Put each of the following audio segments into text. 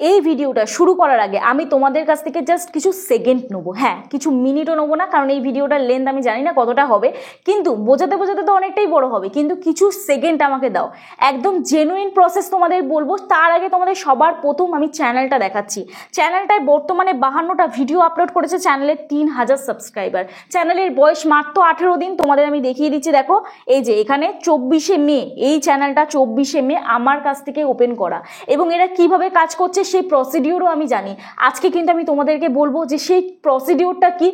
এই ভিডিওটা শুরু করার আগে আমি তোমাদের কাছ থেকে জাস্ট কিছু সেকেন্ড নেবো, হ্যাঁ কিছু মিনিটও নেবো না, কারণ এই ভিডিওটার লেন্থ আমি জানি না কতটা হবে, কিন্তু বোঝাতে বোঝাতে তো অনেকটাই বড় হবে, কিন্তু কিছু সেকেন্ড আমাকে দাও। একদম জেনুইন প্রসেস তোমাদের বলবো। তার আগে তোমাদের সবার প্রথম আমি চ্যানেলটা দেখাচ্ছি। চ্যানেলটায় বর্তমানে 52টা ভিডিও আপলোড করেছে, চ্যানেলের 3000 সাবস্ক্রাইবার। চ্যানেলের বয়স মাত্র 18 দিন। তোমাদের আমি দেখিয়ে দিচ্ছি, দেখো এই যে এখানে 24শে মে, এই চ্যানেলটা 24শে মে আমার কাছ থেকে ওপেন করা, এবং এরা কিভাবে কাজ করছে সেই প্রসিডিওরও আমি জানি। আজকে কিন্তু আমি তোমাদেরকে বলবো যে সেই প্রসিডিওরটা কি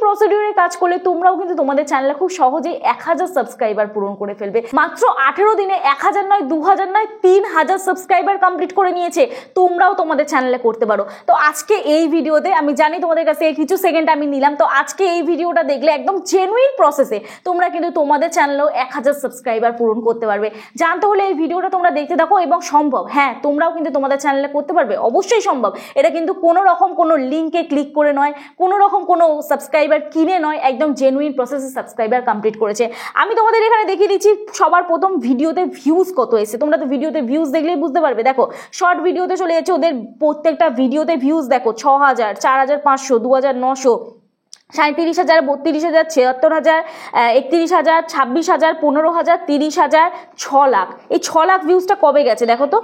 প্রসিডিওরে কাজ করলে তোমরাও কিন্তু তোমাদের চ্যানেলে খুব সহজেই 1000 সাবস্ক্রাইবার পূরণ করে ফেলবে। মাত্র 18 দিনে 1000 নয়, 2000 নয়, 3000 সাবস্ক্রাইবার কমপ্লিট করে নিয়েছে। তোমরাও তোমাদের চ্যানেলে করতে পারো। তো আজকে এই ভিডিওতে আমি জানি তোমাদের কাছে কিছু সেকেন্ড আমি নিলাম, তো আজকে এই ভিডিওটা দেখলে একদম জেনুইন প্রসেসে তোমরা কিন্তু তোমাদের চ্যানেলেও 1000 সাবস্ক্রাইবার পূরণ করতে পারবে। জানতে হলে এই ভিডিওটা তোমরা দেখতে থাকো, এবং সম্ভব, হ্যাঁ তোমরাও কিন্তু তোমাদের চ্যানেলে করতে পারবে, অবশ্যই সম্ভব। এটা কিন্তু কোনো রকম কোনো লিঙ্কে ক্লিক করে নয়, কোনো রকম কোনো সাবস্ক্রাইবার কিনে নয়, একদম জেনুইন প্রসেসে সাবস্ক্রাইবার কমপ্লিট করেছে। আমি তোমাদের এখানে দেখিয়ে দিচ্ছি সবার প্রথম ভিডিওতে ভিউজ কত এসেছে। তোমরা তো ভিডিওতে ভিউজ দেখলেই বুঝতে পারবে। দেখো শর্ট ভিডিওতে চলে যাচ্ছে, ওদের প্রত্যেকটা ভিডিওতে ভিউজ দেখো 6000, 4500, 2900, 37,000, 32,000, 76,000, 31,000, 26,000, 15,000, 30,000, 6 লাখ। এই 6 লাখ ভিউজটা কবে গেছে দেখো তো।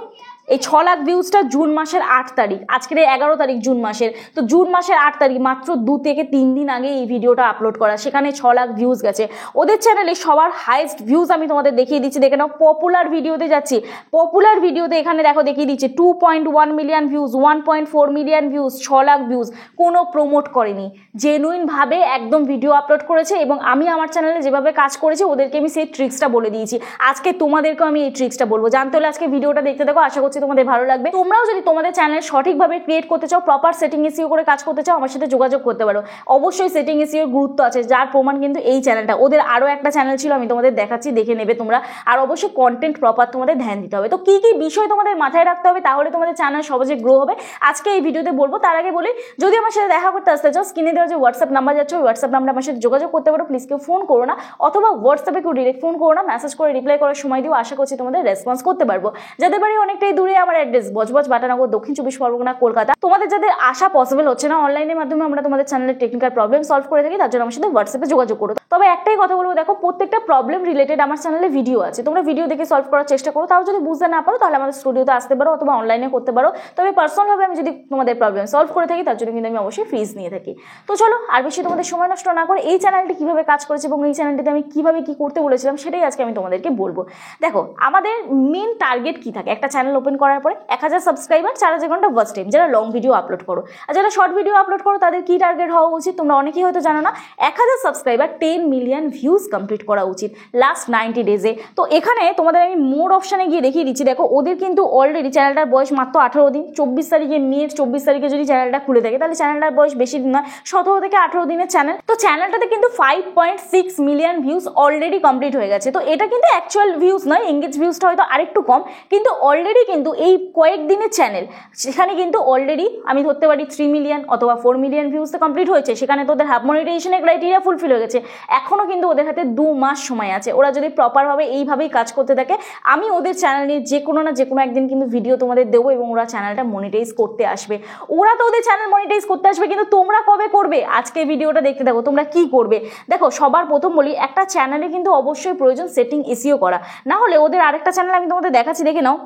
এই 6 লাখ ভিউজটা জুন মাসের 8 তারিখ, আজকের 11 তারিখ জুন মাসের। তো জুন মাসের 8 তারিখ, মাত্র 2 থেকে 3 দিন আগে এই ভিডিওটা আপলোড করা, সেখানে 6 লাখ ভিউজ গেছে। ওদের চ্যানেলে সবার হাইয়েস্ট ভিউজ আমি তোমাদের দেখিয়ে দিচ্ছি, দেখে নাও। পপুলার ভিডিওতে যাচ্ছি, পপুলার ভিডিওতে এখানে দেখো দেখিয়ে দিচ্ছি 2.1 million views, 1.4 million views, 6 lakh views. কোনো প্রমোট করেনি, জেনুইন ভাবে একদম ভিডিও আপলোড করেছে। এবং আমি আমার চ্যানেলে যেভাবে কাজ করেছি ওদেরকে আমি সেই ট্রিক্সটা বলে দিয়েছি। আজকে তোমাদেরকেও আমি এই ট্রিক্সটা বলবো। জানতে হলে আজকে ভিডিওটা দেখতে দেখো, আশা করছি তোমাদের ভালো লাগবে। তোমরাও যদি তোমাদের চ্যানেল সঠিকভাবে ক্রিয়েট করতে চাও, প্রপার সেটিং এসইও করে কাজ করতে চাও, আমার সাথে যোগাযোগ করতে পারো। অবশ্যই সেটিং এসইওর গুরুত্ব আছে, যার প্রমাণ কিন্তু এই চ্যানেলটা। ওদের আরও একটা চ্যানেল ছিল, আমি তোমাদের দেখাচ্ছি, দেখে নেবে তোমরা। আর অবশ্যই কন্টেন্ট প্রপার তোমাদের ধ্যান দিতে হবে। তো কি কি বিষয় তোমাদের মাথায় রাখতে হবে, তাহলে তোমাদের চ্যানেল সহজে গ্রো হবে, আজকে এই ভিডিওতে বলবো। তার আগে বলি, যদি আমার সাথে দেখা করতে আসতে চাও, স্ক্রিনে দেওয়া যে হোয়াটসঅ্যাপ নাম্বার যাচ্ছে, ওই হোয়াটসঅ্যাপ নাম্বার আমার সাথে যোগাযোগ করতে পারো। প্লিজ কেউ ফোন করো না, অথবা হোয়াটসঅ্যাপে কেউ ডিরেক্ট ফোন করো না, মেসেজ করে রিপ্লাই করার সময় দিও। আশা করছি তোমাদের রেসপন্স করতে পারবো। যাদের বাড়ি অনেকটাই দূরে, আমার অ্যাড্রেস বজবজ, বাটানগর, দক্ষিণ 24 পরগনা, কলকাতা। তোমাদের যাদের আসা পসিবল হচ্ছে না, অনলাইনের মাধ্যমে আমরা তোমাদের চ্যানেলের টেকনিক্যাল প্রবলেম সলভ করে থাকি, তার জন্য আমার সাথে হোয়াটসঅ্যাপে যোগাযোগ করো। তবে একটাই কথা বলবো, দেখো প্রত্যেকটা প্রবলেম রিলেটেড আমার চ্যানেলে ভিডিও আছে, তোমরা ভিডিও দেখে সলভ করার চেষ্টা করো। তাও যদি বুঝতে না পারো, তাহলে আমাদের স্টুডিওতে আসতে পারো, অথবা অনলাইনে করতে পারো। তবে পার্সোনালভাবে আমি যদি তোমাদের প্রবলেম সলভ করে থাকি, তার জন্য কিন্তু আমি অবশ্যই ফিজ নিয়ে থাকি। তো চলো আর বেশি তোমাদের সময় নষ্ট না করে এই চ্যানেলটি কিভাবে কাজ করেছে এবং এই চ্যানেলটিতে আমি কিভাবে কি করতে বলেছিলাম, সেটাই আজকে আমি তোমাদেরকে বলবো। দেখো আমাদের মেন টার্গেট কি থাকে একটা চ্যানেল ওপেন করার পরে? 1000 সাবস্ক্রাইবার, 4000 ঘন্টা ওয়াচ টাইম, যারা লং ভিডিও আপলোড করো। আর যারা শর্ট ভিডিও আপলোড করো, তাদের কি টার্গেট হওয়া উচিত তোমরা অনেকেই হয়তো জানো না। 1000 সাবস্ক্রাইবার, 10 মিলিয়ন ভিউজ কমপ্লিট করা উচিত লাস্ট 90 ডেজে। তো এখানে তোমাদের আমি মোর অপশানে গিয়ে দেখিয়ে দিচ্ছি। দেখো ওদের কিন্তু অলরেডি চ্যানেলটার বয়স মাত্র 18 দিন। 24 তারিখে মে 24 তারিখে যদি চ্যানেলটা খুলে থাকে, তাহলে চ্যানেলটার বয়স বেশি দিন না, 17 থেকে 18 দিনের চ্যানেল। তো চ্যানেলটাতে কিন্তু 5.6 মিলিয়ন ভিউজ অলরেডি কমপ্লিট হয়ে গেছে। তো এটা কিন্তু অ্যাকচুয়াল ভিউজ নয়, এঙ্গেজ ভিউজটা হয়তো আরেকটু কম, কিন্তু অলরেডি কিন্তু এই কয়েকদিনের চ্যানেল, সেখানে কিন্তু অলরেডি আমি ধরতে পারি 3 মিলিয়ন অথবা 4 মিলিয়ন ভিউজটা কমপ্লিট হয়েছে। সেখানে তো ওদের হাফ মনিটাইজেশনের ক্রাইটেরিয়া ফুলফিল হয়ে গেছে। এখনও কিন্তু ওদের হাতে 2 মাস সময় আছে। ওরা যদি প্রপারভাবে এইভাবেই কাজ করতে থাকে, আমি ওদের চ্যানেল নিয়ে যে কোনো না যে কোনো একদিন কিন্তু ভিডিও তোমাদের দেবো, এবং ওরা চ্যানেলটা মনিটাইজ করতে আসবে। ওরা তো ওদের চ্যানেল মনিটাইজ করতে আসবে, কিন্তু তোমরা কবে করবে? আজকে ভিডিওটা দেখতে থাকো, তোমরা কি করবে দেখো। সবার প্রথম বলি, একটা চ্যানেলে কিন্তু অবশ্যই প্রয়োজন সেটিং এসইও করা। না হলে ওদের আরেকটা চ্যানেল আমি তোমাদের দেখাচ্ছি, দেখে নাও,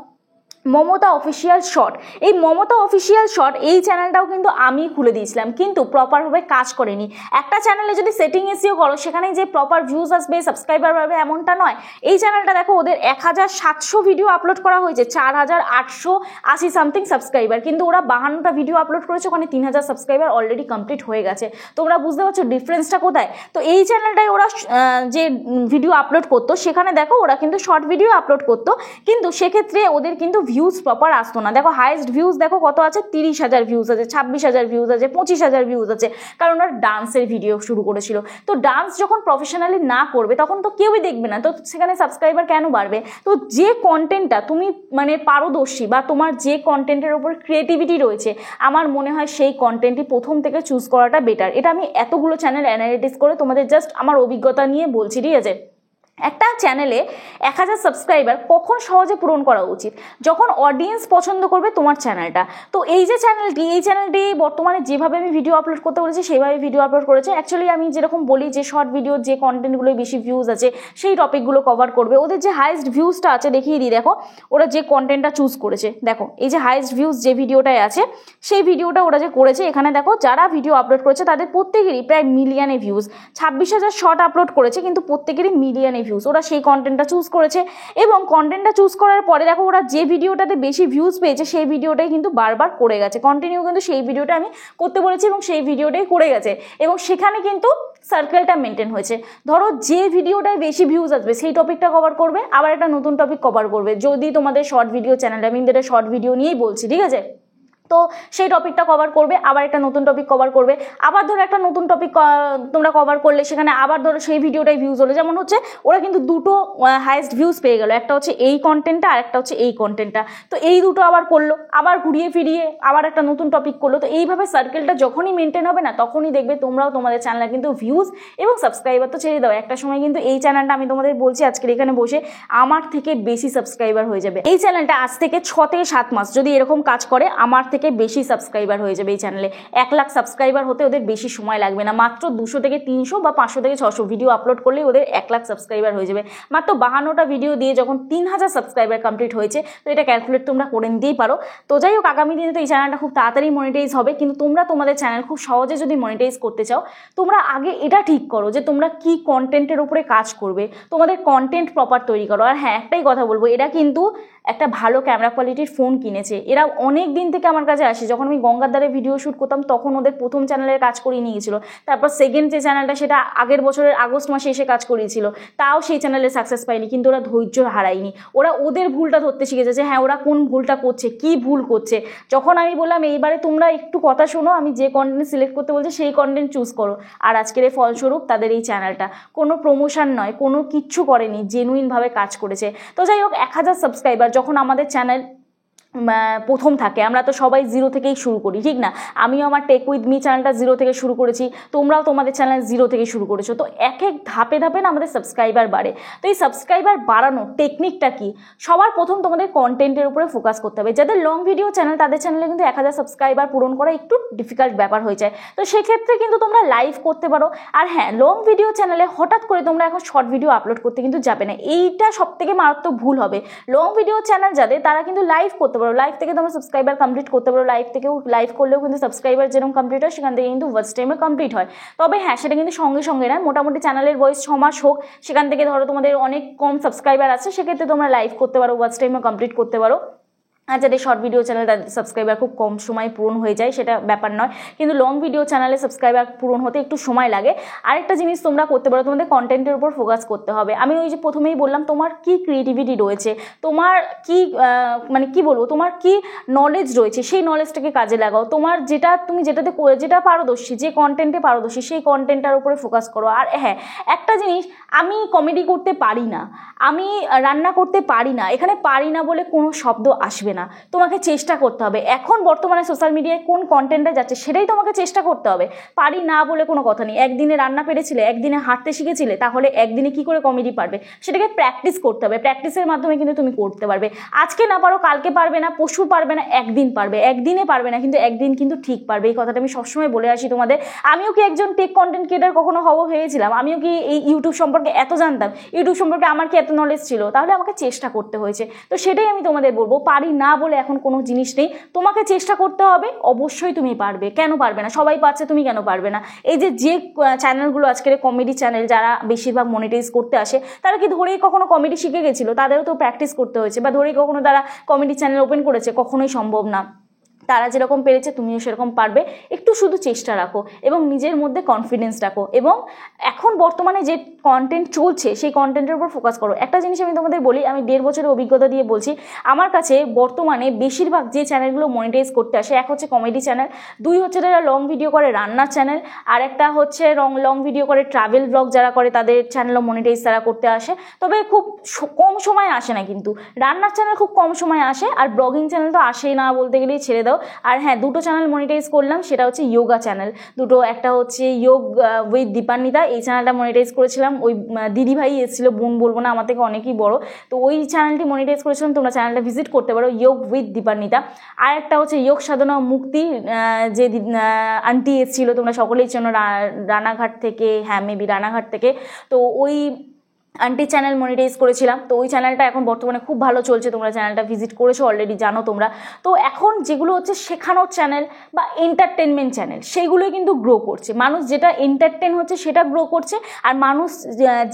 মমতা অফিসিয়াল শর্ট। এই মমতা অফিসিয়াল শর্ট এই চ্যানেলটাও কিন্তু আমি খুলে দিয়েছিলাম, কিন্তু প্রপারভাবে কাজ করেনি। একটা চ্যানেলে যদি সেটিং এসইও করো, সেখানে যে প্রপার ভিউজ আসবে, সাবস্ক্রাইবার বাড়বে, এমনটা নয়। এই চ্যানেলটা দেখো, ওদের 1700 ভিডিও আপলোড করা হয়েছে, 4880 সামথিং সাবস্ক্রাইবার, কিন্তু ওরা 52টা ভিডিও আপলোড করেছে, ওখানে 3000 সাবস্ক্রাইবার অলরেডি কমপ্লিট হয়ে গেছে। তোমরা বুঝতে পারছো ডিফারেন্সটা কোথায়? তো এই চ্যানেলটায় ওরা যে ভিডিও আপলোড করতো, সেখানে দেখো ওরা কিন্তু শর্ট ভিডিও আপলোড করতো, কিন্তু সেক্ষেত্রে ওদের কিন্তু ভিউজ প্রপার আসতো না। দেখো হাইয়েস্ট ভিউজ দেখো কত আছে, 30,000 ভিউজ আছে, 26,000 ভিউজ আছে, 25,000 ভিউজ আছে, কারণ ওরা ডান্সের ভিডিও শুরু করেছিল। তো ডান্স যখন প্রফেশনালি না করবে, তখন তো কেউই দেখবে না, তো সেখানে সাবস্ক্রাইবার কেন বাড়বে? তো যে কন্টেন্টটা তুমি মানে পারদর্শী, বা তোমার যে কন্টেন্টের ওপর ক্রিয়েটিভিটি রয়েছে, আমার মনে হয় সেই কন্টেন্টই প্রথম থেকে চুজ করাটা বেটার। এটা আমি এতগুলো চ্যানেল অ্যানালিটিস করে তোমাদের জাস্ট আমার অভিজ্ঞতা নিয়ে বলছি, ঠিক আছে? একটা চ্যানেলে 1000 সাবস্ক্রাইবার কখন সহজে পূরণ করা উচিত? যখন অডিয়েন্স পছন্দ করবে তোমার চ্যানেলটা। তো এই যে চ্যানেলটি বর্তমানে যেভাবে আমি ভিডিও আপলোড করতে বলেছি সেইভাবে ভিডিও আপলোড করেছে। অ্যাকচুয়ালি আমি যেরকম বলি যে শর্ট ভিডিও যে কন্টেন্টগুলো বেশি ভিউজ আছে সেই টপিকগুলো কভার করবে। ওদের যে হাইয়েস্ট ভিউজটা আছে দেখিয়ে দিই, দেখো ওরা যে কন্টেন্টটা চুজ করেছে, দেখো এই যে হাইয়েস্ট ভিউজ যে ভিডিওটায় আছে সেই ভিডিওটা ওরা যে করেছে, এখানে দেখো যারা ভিডিও আপলোড করেছে তাদের প্রত্যেকেরই প্রায় মিলিয়নে ভিউজ। 26,000 শর্ট আপলোড করেছে কিন্তু প্রত্যেকেরই মিলিয়নে ভিউজ। ওরা সেই কন্টেন্টটা চুজ করেছে এবং কন্টেন্টটা চুজ করার পরে দেখো ওরা যে ভিডিওটাতে বেশি ভিউজ পেয়েছে সেই ভিডিওটাই কিন্তু বারবার করে গেছে, কন্টিনিউ কিন্তু সেই ভিডিওটা আমি করতে বলেছি এবং সেই ভিডিওটাই করে গেছে এবং সেখানে কিন্তু সার্কেলটা মেনটেন হয়েছে। ধরো যে ভিডিওটায় বেশি ভিউজ আসবে সেই টপিকটা কভার করবে, আবার একটা নতুন টপিক কভার করবে। যদি তোমাদের শর্ট ভিডিও চ্যানেল, আমি কিন্তু এটা শর্ট ভিডিও নিয়েই বলছি, ঠিক আছে, তো সেই টপিকটা কভার করবে, আবার একটা নতুন টপিক কভার করবে, আবার ধরো একটা নতুন টপিক তোমরা কভার করলে সেখানে আবার ধরো সেই ভিডিওটাই ভিউজ হলো। যেমন হচ্ছে ওরা কিন্তু দুটো হাইয়েস্ট ভিউজ পেয়ে গেল, একটা হচ্ছে এই কন্টেন্টটা আর একটা হচ্ছে এই কন্টেন্টটা। তো এই দুটো আবার করলো, আবার ঘুরিয়ে ফিরিয়ে আবার একটা নতুন টপিক করলো। তো এইভাবে সার্কেলটা যখনই মেনটেন হবে না তখনই দেখবে তোমরাও তোমাদের চ্যানেলে কিন্তু ভিউজ এবং সাবস্ক্রাইবার তো ছেড়ে দাও, একটা সময় কিন্তু এই চ্যানেলটা আমি তোমাদের বলছি আজকের এখানে বসে আমার থেকে বেশি সাবস্ক্রাইবার হয়ে যাবে। এই চ্যানেলটা আজ থেকে 6 থেকে 7 মাস যদি এরকম কাজ করে আমার থেকে বেশি সাবস্ক্রাইবার হয়ে যাবে। এই চ্যানেলে 1 লাখ সাবস্ক্রাইবার হতে ওদের বেশি সময় লাগবে না, মাত্র 200 থেকে 300 বা 500 থেকে 600 ভিডিও আপলোড করলেই ওদের 1 লাখ সাবস্ক্রাইবার হয়ে যাবে। মাত্র 52টা ভিডিও দিয়ে যখন 3000 সাবস্ক্রাইবার কমপ্লিট হয়েছে, তো এটা ক্যালকুলেট তোমরা করে নিতেই পারো। তো যাই হোক, আগামী দিনে তো এই চ্যানেলটা খুব তাড়াতাড়ি মনিটাইজ হবে, কিন্তু তোমরা তোমাদের চ্যানেল খুব সহজে যদি মনিটাইজ করতে চাও তোমরা আগে এটা ঠিক করো যে তোমরা কি কন্টেন্টের উপরে কাজ করবে, তোমাদের কন্টেন্ট প্রপার তৈরি করো। আর হ্যাঁ, একটাই কথা বলবো, এরা কিন্তু একটা ভালো ক্যামেরা কোয়ালিটির ফোন কিনেছে। এরা অনেক দিন থেকে আমার কাছে আসে, যখন আমি গঙ্গার ধারে ভিডিও শ্যুট করতাম তখন ওদের প্রথম চ্যানেলের কাজ করিয়ে নিয়েছিল, তারপর সেকেন্ড যে চ্যানেলটা সেটা আগের বছরের আগস্ট মাসে এসে কাজ করিয়েছিল, তাও সেই চ্যানেলে সাকসেস পায়নি, কিন্তু ওরা ধৈর্য হারায়নি। ওরা ওদের ভুলটা ধরতে শিখেছে যে হ্যাঁ ওরা কোন ভুলটা করছে, কি ভুল করছে। যখন আমি বললাম এইবারে তোমরা একটু কথা শোনো, আমি যে কন্টেন্ট সিলেক্ট করতে বলছি সেই কন্টেন্ট চুজ করো, আর আজকের এই ফলস্বরূপ তাদের এই চ্যানেলটা কোনো প্রমোশন নয়, কোনো কিচ্ছু করেনি, জেনুইনভাবে কাজ করেছে। তো যাই হোক, 1000 সাবস্ক্রাইবার যখন আমাদের চ্যানেল প্রথম থাকে, আমরা তো সবাই জিরো থেকেই শুরু করি, ঠিক না? আমিও আমার টেক উইথ মি চ্যানেলটা জিরো থেকে শুরু করেছি, তোমরাও তোমাদের চ্যানেল জিরো থেকে শুরু করেছো। তো এক এক ধাপে ধাপে না আমাদের সাবস্ক্রাইবার বাড়ে। তো এই সাবস্ক্রাইবার বাড়ানোর টেকনিকটা কি? সবার প্রথম তোমাদের কন্টেন্টের উপরে ফোকাস করতে হবে। যাদের লং ভিডিও চ্যানেল তাদের চ্যানেলে কিন্তু 1000 সাবস্ক্রাইবার পূরণ করা একটু ডিফিকাল্ট ব্যাপার হয়ে যায়। তো সেক্ষেত্রে কিন্তু তোমরা লাইভ করতে পারো। আর হ্যাঁ, লং ভিডিও চ্যানেলে হঠাৎ করে তোমরা এখন শর্ট ভিডিও আপলোড করতে কিন্তু যাবে না, এইটা সব থেকে মারাত্মক ভুল হবে। লং ভিডিও চ্যানেল যাদের, তারা কিন্তু লাইভ করতে পারো, লাইভ থেকে তোমরা সাবস্ক্রাইবার কমপ্লিট করতে পারো। লাইভ করলেও কিন্তু সাবস্ক্রাইবার যেরকম কমপ্লিট হয় সেখান থেকে কিন্তু ওয়াচ টাইমে কমপ্লিট হয়। তবে হ্যাঁ, সেটা কিন্তু সঙ্গে সঙ্গে না, মোটামুটি চ্যানেলের বয়স 6 মাস হোক, সেখান থেকে ধরো তোমাদের অনেক কম সাবস্ক্রাইবার আছে, সেক্ষেত্রে তোমরা লাইভ করতে পারো, ওয়াচ টাইমে কমপ্লিট করতে পারো। আর যাদের শর্ট ভিডিও চ্যানেল তাদের সাবস্ক্রাইবার খুব কম সময় পূরণ হয়ে যায়, সেটা ব্যাপার নয়, কিন্তু লং ভিডিও চ্যানেলে সাবস্ক্রাইবার পূরণ হতে একটু সময় লাগে। আরেকটা জিনিস তোমরা করতে পারো, তোমাদের কন্টেন্টের উপর ফোকাস করতে হবে। আমি ওই যে প্রথমেই বললাম, তোমার কি ক্রিয়েটিভিটি রয়েছে, তোমার কি মানে কি বলবো, তোমার কি নলেজ রয়েছে, সেই নলেজটাকে কাজে লাগাও। তোমার তুমি যেটা পারদর্শী, যে কন্টেন্টে পারদর্শী সেই কন্টেন্টটার উপরে ফোকাস করো। আর হ্যাঁ, একটা জিনিস, আমি কমেডি করতে পারি না, আমি রান্না করতে পারি না, এখানে পারি না বলে কোনো শব্দ আসবে না, তোমাকে চেষ্টা করতে হবে। এখন বর্তমানে সোশ্যাল মিডিয়ায় কোন কন্টেন্টটা যাচ্ছে সেটাই তোমাকে চেষ্টা করতে হবে। পারি না বলে কোনো কথা নেই। একদিনে রান্না পেরেছিলে, একদিনে হাঁটতে শিখেছিলে, তাহলে একদিনে কি করে কমেডি পারবে? সেটাকে প্র্যাকটিস করতে হবে। প্র্যাকটিসের মাধ্যমে কিন্তু তুমি করতে পারবে। আজকে না পারো, কালকে পারবে না, পরশু পারবে না, একদিন পারবে। একদিনে পারবে না, কিন্তু একদিন কিন্তু ঠিক পারবে। এই কথাটা আমি সবসময় বলে আসি তোমাদের। আমিও কি একজন টেক কন্টেন্ট ক্রিয়েটার কখনো হয়েছিলাম? আমিও কি এই ইউটিউব সম্পর্কে এত জানতাম? ইউটিউব সম্পর্কে আমার কি এত নলেজ ছিল? তাহলে আমাকে চেষ্টা করতে হয়েছে। তো সেটাই আমি তোমাদের বলবো, পারি না বলে এখন কোনো জিনিস নেই, তোমাকে চেষ্টা করতে হবে। অবশ্যই তুমি পারবে, কেন পারবে না? সবাই পারছে, তুমি কেন পারবে না? এই যে চ্যানেলগুলো আজকের কমেডি চ্যানেল, যারা বেশিরভাগ মনিটাইজ করতে আসে, তারা কি ধরেই কখনো কমেডি শিখে গেছিল? তাদেরও তো প্র্যাকটিস করতে হয়েছে। বা ধরেই কখনো তারা কমেডি চ্যানেল ওপেন করেছে? কখনোই সম্ভব না। তারা যেরকম পেরেছে তুমিও সেরকম পারবে। একটু শুধু চেষ্টা রাখো এবং নিজের মধ্যে কনফিডেন্স রাখো, এবং এখন বর্তমানে যে কন্টেন্ট চলছে সেই কন্টেন্টের উপর ফোকাস করো। একটা জিনিস আমি তোমাদের বলি, আমি 1.5 বছরের অভিজ্ঞতা দিয়ে বলছি, আমার কাছে বর্তমানে বেশিরভাগ যে চ্যানেলগুলো মনিটাইজ করতে আসে, এক হচ্ছে কমেডি চ্যানেল, 2 হচ্ছে যারা লং ভিডিও করে রান্নার চ্যানেল, আর একটা হচ্ছে লং ভিডিও করে ট্রাভেল ব্লগ যারা করে, তাদের চ্যানেলও মনিটাইজ তারা করতে আসে। তবে খুব কম সময় আসে না, কিন্তু রান্নার চ্যানেল খুব কম সময় আসে, আর ব্লগিং চ্যানেল তো আসেই না বলতে গেলেই, ছেড়ে দাও। আর হ্যাঁ, 2টো চ্যানেল মনিটাইজ করলাম, সেটা হচ্ছে যোগা চ্যানেল দুটো। একটা হচ্ছে যোগ উইথ দীপান্বিতা, এই চ্যানেলটা মনিটাইজ করেছিলাম করেছিলাম, ওই দিদিভাই এসেছিলো, বোন বলবো না, আমার থেকে অনেকই বড়, তো ওই চ্যানেলটি মনিটাইজ করেছিলাম, তোমরা চ্যানেলটা ভিজিট করতে পারো, যোগ উইথ দীপান্বিতা। আর একটা হচ্ছে যোগ সাধনা মুক্তি, যে আন্টি এসেছিলো, তোমরা সকলেই চেনো রানাঘাট থেকে, হ্যাঁ মেবি রানাঘাট থেকে, তো ওই আন্টি চ্যানেল মনিটাইজ করেছিলাম। তো ওই চ্যানেলটা এখন বর্তমানে খুব ভালো চলছে, তোমরা চ্যানেলটা ভিজিট করেছো অলরেডি, জানো তোমরা। তো এখন যেগুলো হচ্ছে শেখানোর চ্যানেল বা এন্টারটেনমেন্ট চ্যানেল, সেইগুলোই কিন্তু গ্রো করছে, মানুষ যেটা এন্টারটেন হচ্ছে সেটা গ্রো করছে, আর মানুষ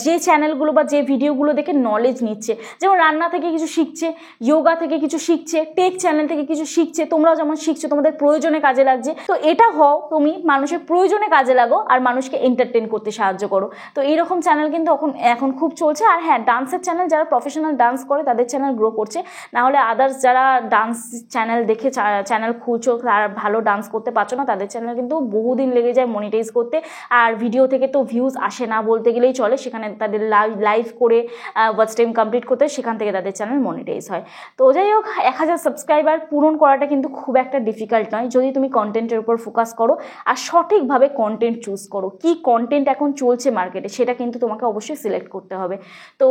যে চ্যানেলগুলো বা যে ভিডিওগুলো দেখে নলেজ নিচ্ছে, যেমন রান্না থেকে কিছু শিখছে, যোগা থেকে কিছু শিখছে, টেক চ্যানেল থেকে কিছু শিখছে, তোমরাও যেমন শিখছো, তোমাদের প্রয়োজনে কাজে লাগছে। তো এটা হও তুমি, মানুষের প্রয়োজনে কাজে লাগো আর মানুষকে এন্টারটেন করতে সাহায্য করো। তো এইরকম চ্যানেল কিন্তু এখন খুব চলছে। আর হ্যাঁ, ডান্সের চ্যানেল, যারা প্রফেশনাল ডান্স করে তাদের চ্যানেল গ্রো করছে, না হলে আদার্স যারা ডান্স চ্যানেল দেখে চ্যানেল খুলছো, তারা ভালো ডান্স করতে পারছো না, তাদের চ্যানেল কিন্তু বহুদিন লেগে যায় মনিটাইজ করতে। আর ভিডিও থেকে তো ভিউজ আসে না বলতে গেলেই চলে, সেখানে তাদের লাইভ করে ওয়াচ টাইম কমপ্লিট করতে, সেখান থেকে তাদের চ্যানেল মনিটাইজ হয়। তো যাই হোক, 1000 সাবস্ক্রাইবার পূরণ করাটা কিন্তু খুব একটা ডিফিকাল্ট নয়, যদি তুমি কন্টেন্টের উপর ফোকাস করো আর সঠিকভাবে কন্টেন্ট চুজ করো। কি কন্টেন্ট এখন চলছে মার্কেটে সেটা কিন্তু তোমাকে অবশ্যই সিলেক্ট করতে হবে। তো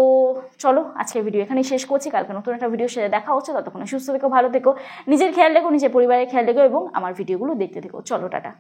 চলো, আজকের ভিডিও এখানেই শেষ করছি, কালকে নতুন একটা ভিডিও সাথে দেখা হচ্ছে, ততক্ষণে সুস্থ থেকো, ভালো থেকো, নিজের খেয়াল রেখো, নিজের পরিবারের খেয়াল রেখো এবং আমার ভিডিওগুলো দেখতে থেকো। চলো, টাটা।